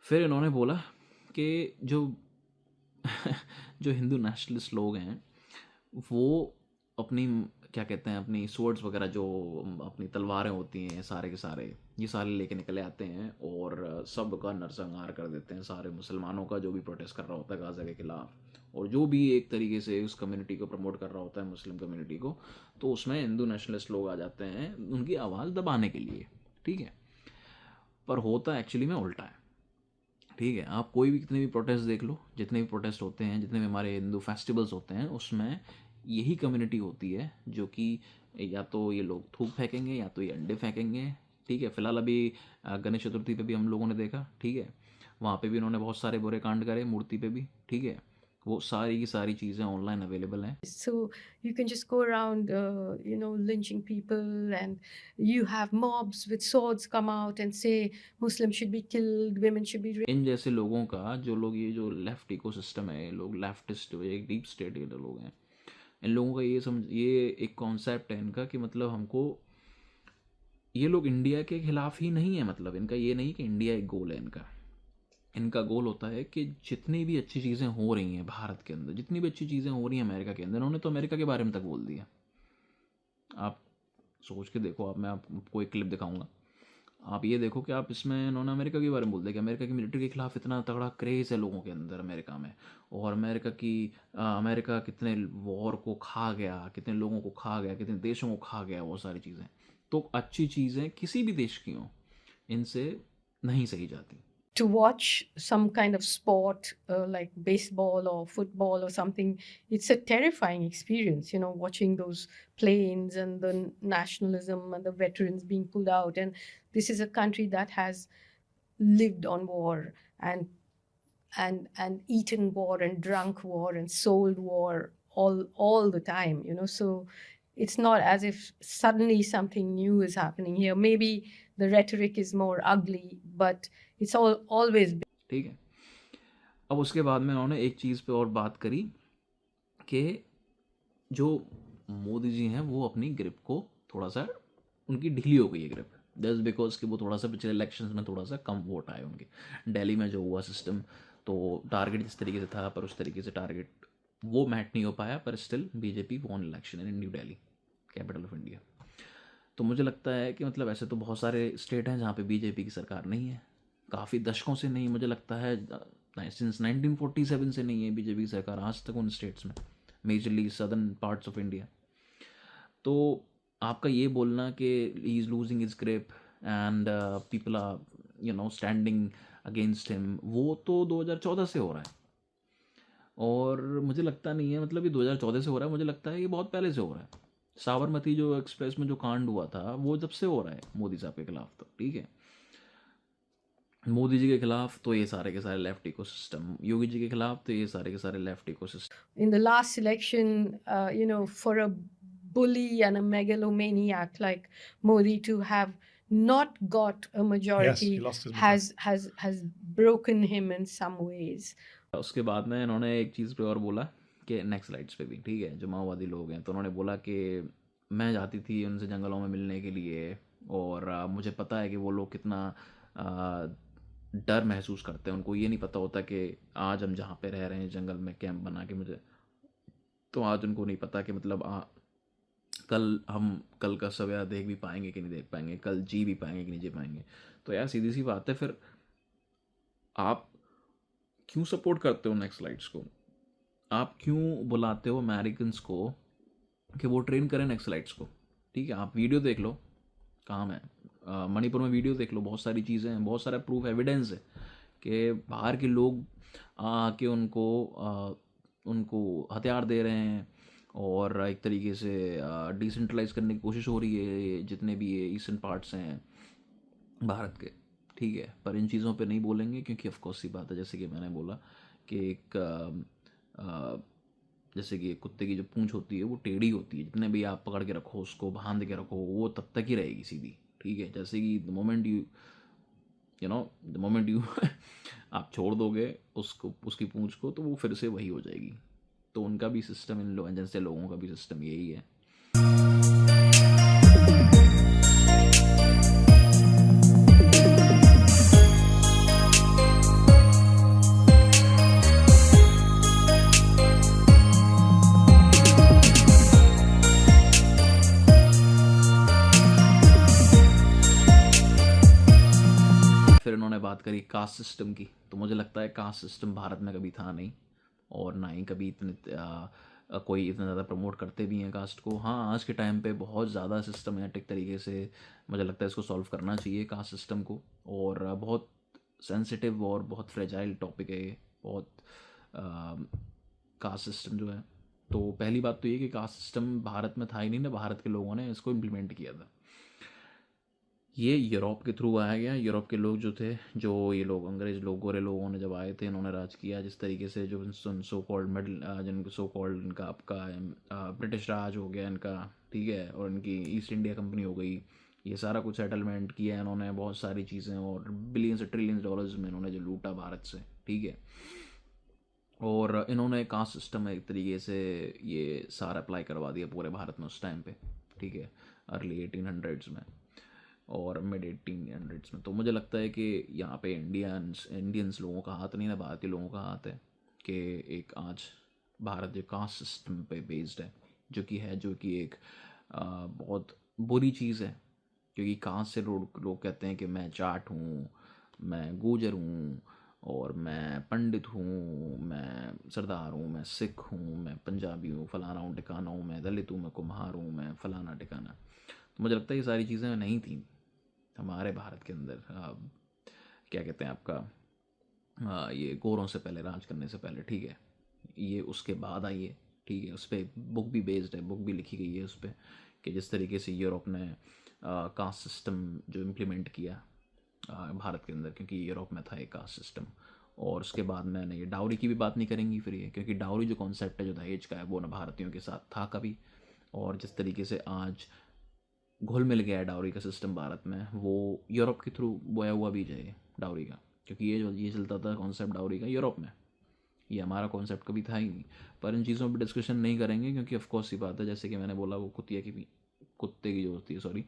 फिर इन्होंने बोला कि जो जो हिंदू नेशनलिस्ट लोग हैं वो अपनी क्या कहते हैं अपनी स्वर्ड्स वगैरह जो अपनी तलवारें होती हैं सारे के सारे ये सारे लेके निकले आते हैं और सब का नरसंहार कर देते हैं सारे मुसलमानों का जो भी प्रोटेस्ट कर रहा होता है गाज़ा के ख़िलाफ़ और जो भी एक तरीके से उस कम्युनिटी को प्रमोट कर रहा होता है मुस्लिम कम्युनिटी को। तो उसमें हिंदू नेशनलिस्ट लोग आ जाते हैं उनकी आवाज़ दबाने के लिए। ठीक है, पर होता एक्चुअली में उल्टा है। ठीक है, आप कोई भी कितने भी प्रोटेस्ट देख लो, जितने भी प्रोटेस्ट होते हैं, जितने भी हमारे हिंदू फेस्टिवल्स होते हैं, उसमें यही कम्युनिटी होती है जो कि या तो ये लोग थूक फेंकेंगे या तो ये अंडे फेंकेंगे। ठीक है, फिलहाल अभी गणेश चतुर्थी पे भी हम लोगों ने देखा। ठीक है, वहाँ पे भी इन्होंने बहुत सारे बुरे कांड करे, मूर्ति पे भी। ठीक है, वो सारी की सारी चीज़ें ऑनलाइन अवेलेबल हैं। So you can just go around, lynching people, and you have mobs with swords come out and say Muslims should be killed, women should be इन जैसे लोगों का जो लोग ये जो लेफ्ट इकोसिस्टम है, ये लोग लेफ्टिस्ट एक डीप स्टेट के लोग हैं, इन लोगों का ये एक कॉन्सेप्ट है इनका कि मतलब हमको ये लोग इंडिया के खिलाफ ही नहीं है। मतलब इनका ये नहीं कि इंडिया एक गोल है इनका। इनका गोल होता है कि जितनी भी अच्छी चीज़ें हो रही हैं भारत के अंदर, जितनी भी अच्छी चीज़ें हो रही हैं अमेरिका के अंदर, इन्होंने तो अमेरिका के बारे में तक बोल दिया। आप सोच के देखो, मैं आपको एक क्लिप दिखाऊंगा, आप ये देखो कि आप इसमें इन्होंने अमेरिका के बारे में बोल दिया कि अमेरिका की मिलिट्री के खिलाफ इतना तगड़ा क्रेज़ है लोगों के अंदर अमेरिका में, और अमेरिका कितने वॉर को खा गया, कितने लोगों को खा गया, कितने देशों को खा गया, वो सारी चीज़ें। तो अच्छी चीज़ें किसी भी देश की हों, इनसे नहीं सही जाती। to watch some kind of sport like baseball or football or something. It's a terrifying experience, watching those planes and the nationalism and the veterans being pulled out. And this is a country that has lived on war and eaten war and drunk war and sold war all the time. So it's not as if suddenly something new is happening here. Maybe the rhetoric is more ugly, but it's always been. ठीक है, अब उसके बाद में उन्होंने एक चीज़ पे और बात करी कि जो मोदी जी हैं वो अपनी ग्रिप को थोड़ा सा उनकी ढीली हो गई है ग्रिप, जस्ट बिकॉज कि वो थोड़ा सा पिछले इलेक्शंस में थोड़ा सा कम वोट आए उनके। दिल्ली में जो हुआ सिस्टम, तो टारगेट जिस तरीके से था पर उस तरीके से टारगेट वो मैट नहीं हो पाया, पर still BJP won election in New Delhi, capital of India. तो मुझे लगता है कि मतलब ऐसे तो बहुत सारे स्टेट हैं जहाँ पे बीजेपी की सरकार नहीं है, काफ़ी दशकों से नहीं, मुझे लगता है सिंस 1947 से नहीं है बीजेपी की सरकार आज तक उन स्टेट्स में, majorly southern parts of India. तो आपका ये बोलना कि he is losing his grip and people are standing against him, वो तो 2014 से हो रहा है। और मुझे लगता नहीं है मतलब ये 2014 से हो रहा है, मुझे लगता है ये बहुत पहले से हो रहा है। साबरमती जो एक्सप्रेस में जो कांड हुआ था वो जब से हो रहा है मोदी साहब के खिलाफ। तो ठीक है, मोदी जी के खिलाफ तो ये सारे के सारे लेफ्ट इकोसिस्टम, योगी जी के खिलाफ तो ये सारे के सारे left ecosystem. In the last election, for a bully and a megalomaniac like Modi to have not got a majority, Yes, he lost his majority. has broken him in some ways. उसके बाद में इन्होंने एक चीज़ पे और बोला कि next slides पे भी, ठीक है, जो माओवादी लोग हैं, तो उन्होंने बोला कि मैं जाती थी उनसे जंगलों में मिलने के लिए और मुझे पता है कि वो लोग कितना डर महसूस करते हैं। उनको ये नहीं पता होता कि आज हम जहाँ पे रह रहे हैं जंगल में कैंप बना के, मुझे तो आज उनको नहीं पता कि मतलब कल का सवेरा देख भी पाएंगे कि नहीं देख पाएंगे, कल जी भी पाएंगे कि नहीं जी पाएंगे। तो यार सीधी सी बात है, फिर आप क्यों सपोर्ट करते हो नेक्स्ट स्लाइड्स को? आप क्यों बुलाते हो अमेरिकन्स को कि वो ट्रेन करें नेक्स्ट स्लाइड्स को? ठीक है, आप वीडियो देख लो, काम है मणिपुर में वीडियो देख लो, बहुत सारी चीज़ें हैं, बहुत सारा प्रूफ एविडेंस है कि बाहर के लोग आके उनको हथियार दे रहे हैं और एक तरीके से डिसेंट्रलाइज करने की कोशिश हो रही है जितने भी ये ईस्टर्न पार्ट्स हैं भारत के। ठीक है, पर इन चीज़ों पे नहीं बोलेंगे क्योंकि ऑफकोर्स सी बात है, जैसे कि मैंने बोला कि जैसे कि कुत्ते की जो पूंछ होती है वो टेढ़ी होती है, जितने भी आप पकड़ के रखो उसको, बांध के रखो, वो तब तक ही रहेगी सीधी। ठीक है, जैसे कि द मोमेंट यू आप छोड़ दोगे उसको, उसकी पूंछ को, तो वो फिर से वही हो जाएगी। तो उनका भी सिस्टम, इन जैसे लोगों का भी सिस्टम यही है। इन्होंने बात करी कास्ट सिस्टम की, तो मुझे लगता है कास्ट सिस्टम भारत में कभी था नहीं, और ना ही कभी कोई इतना ज़्यादा प्रमोट करते भी हैं कास्ट को। हाँ, आज के टाइम पे बहुत ज़्यादा सिस्टमेटिक तरीके से मुझे लगता है इसको सॉल्व करना चाहिए कास्ट सिस्टम को, और बहुत सेंसिटिव और बहुत फ्रेजाइल टॉपिक है ये, बहुत कास्ट सिस्टम जो है। तो पहली बात तो ये कि कास्ट सिस्टम भारत में था ही नहीं ना, भारत के लोगों ने इसको इम्प्लीमेंट किया था। ये यूरोप के थ्रू आया गया। यूरोप के लोग जो थे, जो ये लोग अंग्रेज लोग, गोरे लोगों ने जब आए थे, इन्होंने राज किया जिस तरीके से, जो सो कॉल्ड मिडल, जिनको सो कॉल्ड इनका आपका ब्रिटिश राज हो गया इनका, ठीक है, और इनकी ईस्ट इंडिया कंपनी हो गई, ये सारा कुछ सेटलमेंट किया इन्होंने, बहुत सारी चीज़ें, और बिलियंस ट्रिलियंस डॉलर्स में इन्होंने जो लूटा भारत से, ठीक है। और इन्होंने कास्ट सिस्टम एक तरीके से ये सारा अप्लाई करवा दिया पूरे भारत में उस टाइम पे, ठीक है, अर्ली 1800s में और मिड 1800s में। तो मुझे लगता है कि यहाँ पे इंडियंस लोगों का हाथ नहीं ना, भारतीय लोगों का हाथ है कि एक आज भारत जो कास्ट सिस्टम पे बेस्ड है, जो कि एक बहुत बुरी चीज़ है, क्योंकि कास्ट से लोग कहते हैं कि मैं जाट हूँ, मैं गुर्जर हूँ, और मैं पंडित हूँ, मैं सरदार हूँ, मैं सिख हूँ, मैं पंजाबी हूँ, फलाना हूँ टिकाना हूँ, मैं दलित हूँ, मैं कुम्हार हूँ, मैं फलाना टिकाना। तो मुझे लगता है ये सारी चीज़ें नहीं थी हमारे भारत के अंदर। क्या कहते हैं आपका, ये गोरों से पहले, राज करने से पहले, ठीक है, ये उसके बाद आई है, ठीक है। उस पर बुक भी बेस्ड है, बुक भी लिखी गई है उस पर, कि जिस तरीके से यूरोप ने कास्ट सिस्टम जो इम्प्लीमेंट किया भारत के अंदर, क्योंकि यूरोप में था एक कास्ट सिस्टम। और उसके बाद मैंने ये डाउरी की भी बात नहीं करेंगी फिर ये, क्योंकि डाउरी जो कॉन्सेप्ट है, जो दहेज का है, वो ना भारतीयों के साथ था कभी, और जिस तरीके से आज घुल मिल गया है डाउरी का सिस्टम भारत में, वो यूरोप के थ्रू बोया हुआ बीज है ये डाउरी का, क्योंकि ये चलता था कॉन्सेप्ट डाउरी का यूरोप में, ये हमारा कॉन्सेप्ट कभी था ही नहीं। पर इन चीज़ों पर डिस्कशन नहीं करेंगे, क्योंकि ऑफकोर्स ये बात है, जैसे कि मैंने बोला, वो कुत्ते की जो होती है, सॉरी,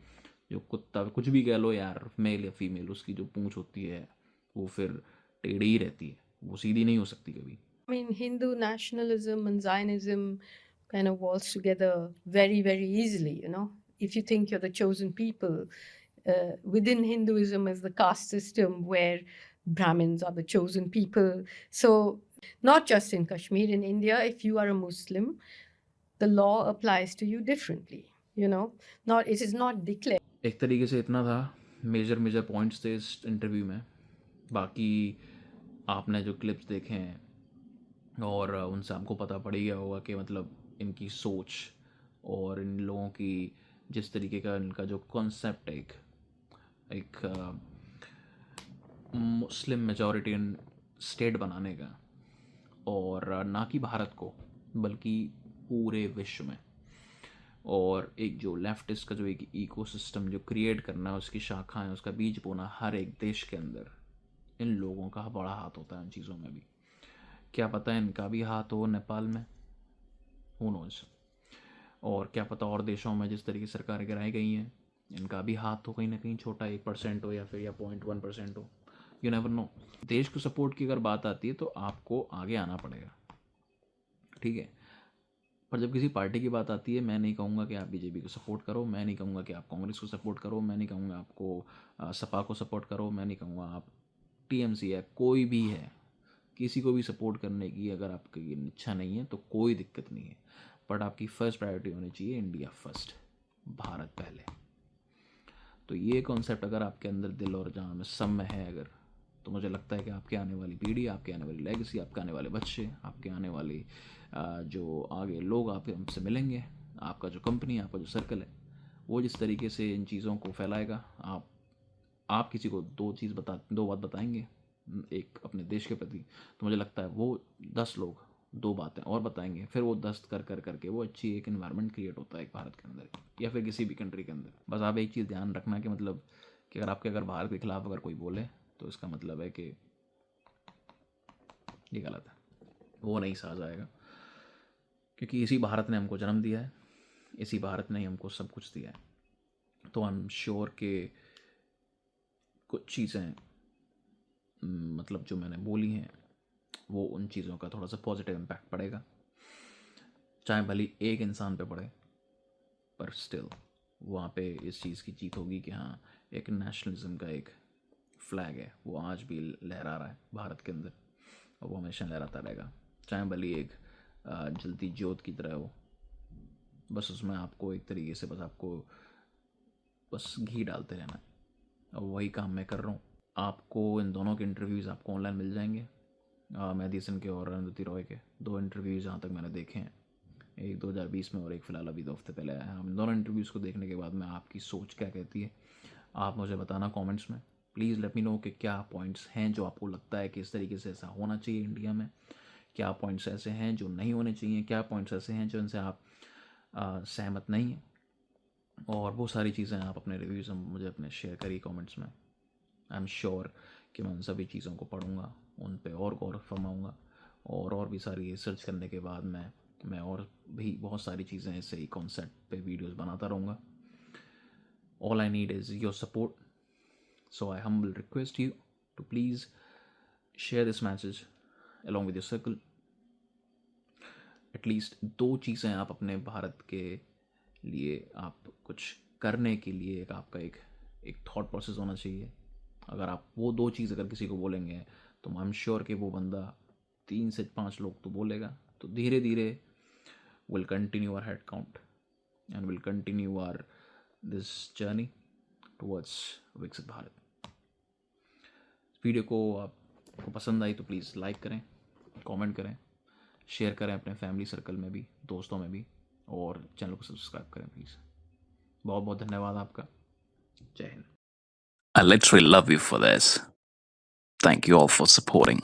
जो कुत्ता कुछ भी कह लो यार, मेल या फीमेल, उसकी जो पूंछ होती है वो फिर टेढ़ी ही रहती है, वो सीधी नहीं हो सकती कभी। I mean, Hindu nationalism and Zionism kind of waltz together very, very easily, you know. If you think you're the chosen people, within Hinduism is the caste system where Brahmins are the chosen people. So, not just in Kashmir, in India, if you are a Muslim, the law applies to you differently, you know. Not, it is not declared. एक तरीके से इतना था, major points थे इस interview में। बाकी आपने जो क्लिप्स देखे हैं और उनसे आपको पता पड़ ही गया होगा कि मतलब इनकी सोच और इन लोगों की जिस तरीके का इनका जो कॉन्सेप्ट है, एक मुस्लिम मेजॉरिटियन स्टेट बनाने का, और ना कि भारत को बल्कि पूरे विश्व में, और एक जो लेफ्टिस्ट का जो एक इकोसिस्टम जो क्रिएट करना है, उसकी शाखाएं, उसका बीज बोना हर एक देश के अंदर, इन लोगों का बड़ा हाथ होता है इन चीज़ों में भी। क्या पता है इनका भी हाथ हो नेपाल में, हू नोज, और क्या पता और देशों में जिस तरीके की सरकारें गिराई गई हैं, इनका भी हाथ हो कहीं ना कहीं, छोटा 1% हो या फिर या 0.1% हो, यू नेवर नो। देश को सपोर्ट की अगर बात आती है तो आपको आगे आना पड़ेगा, ठीक है। पर जब किसी पार्टी की बात आती है, मैं नहीं कहूँगा कि आप बीजेपी को सपोर्ट करो, मैं नहीं कहूँगा कि आप कांग्रेस को सपोर्ट करो, मैं नहीं कहूँगा आपको सपा को सपोर्ट करो, मैं नहीं कहूँगा आप टीएमसी है, कोई भी है, किसी को भी सपोर्ट करने की अगर आपकी इच्छा नहीं है तो कोई दिक्कत नहीं है। बट आपकी फर्स्ट प्रायोरिटी होनी चाहिए इंडिया फर्स्ट, भारत पहले। तो ये कॉन्सेप्ट अगर आपके अंदर दिल और जान में सब में है अगर, तो मुझे लगता है कि आपके आने वाली पीढ़ी, आपके आने वाली लेगेसी, आपके आने वाले बच्चे, आपके आने वाली जो आगे लोग आपके हमसे मिलेंगे, आपका जो कंपनी, आपका जो सर्कल है, वो जिस तरीके से इन चीज़ों को फैलाएगा, आप किसी को दो बात बताएंगे एक अपने देश के प्रति, तो मुझे लगता है वो 10 लोग 2 बातें और बताएंगे, फिर वो 10 कर करके वो अच्छी एक इन्वायरमेंट क्रिएट होता है एक भारत के अंदर या फिर किसी भी कंट्री के अंदर। बस आप एक चीज़ ध्यान रखना कि मतलब कि अगर भारत के खिलाफ अगर कोई बोले तो इसका मतलब है कि ये गलत है, वो नहीं सहा जाएगा, क्योंकि इसी भारत ने हमको जन्म दिया है, इसी भारत ने हमको सब कुछ दिया है। तो आई एम श्योर कि कुछ चीज़ें मतलब जो मैंने बोली हैं वो उन चीज़ों का थोड़ा सा पॉजिटिव इम्पैक्ट पड़ेगा, चाहे भली एक इंसान पे पड़े, पर स्टिल वहाँ पे इस चीज़ की जीत होगी कि हाँ, एक नेशनलिज्म का एक फ्लैग है वो आज भी लहरा रहा है भारत के अंदर, और वो हमेशा लहराता रहेगा, चाहे भले एक जलती ज्योत की तरह हो। बस उसमें आपको एक तरीके से बस घी डालते रहना है, और वही काम मैं कर रहा हूँ। आपको इन दोनों के इंटरव्यूज़ आपको ऑनलाइन मिल जाएंगे, मेहदी हसन के और अरुंधति रॉय के 2 इंटरव्यूज़ जहाँ तक मैंने देखे हैं, एक 2020 में और एक फ़िलहाल अभी 2 हफ्ते पहले आया है। इन दोनों इंटरव्यूज़ को देखने के बाद में आपकी सोच क्या कहती है आप मुझे बताना कमेंट्स में। प्लीज़ लेट मी नो कि क्या पॉइंट्स हैं जो आपको लगता है कि इस तरीके से ऐसा होना चाहिए इंडिया में, क्या पॉइंट्स ऐसे हैं जो नहीं होने चाहिए, क्या पॉइंट्स ऐसे हैं जो इनसे आप सहमत नहीं हैं, और वो सारी चीज़ें आप अपने रिव्यूज़ मुझे अपने शेयर करिए कमेंट्स में। आई एम श्योर कि मैं उन सभी चीज़ों को पढ़ूँगा, उन पे और गौर फरमाऊँगा, और भी सारी रिसर्च करने के बाद मैं और भी बहुत सारी चीज़ें ऐसे ही कॉन्सेप्ट पे वीडियोस बनाता रहूँगा। All I need is your support, so I humble request you to please share this message along with your circle. At least 2 चीज़ें आप अपने भारत के लिए आप कुछ करने के लिए एक आपका एक थॉट प्रोसेस होना चाहिए। अगर आप वो 2 चीज़ अगर किसी को बोलेंगे तो आई एम श्योर कि वो बंदा 3 से 5 लोग तो बोलेगा, तो धीरे धीरे will continue our head count and will continue our this journey towards विकसित भारत। वीडियो को आपको पसंद आई तो प्लीज़ लाइक करें, कमेंट करें, शेयर करें अपने फैमिली सर्कल में भी, दोस्तों में भी, और चैनल को सब्सक्राइब करें प्लीज़। बहुत बहुत धन्यवाद आपका। जय Hind. I literally love you for this. Thank you all for supporting.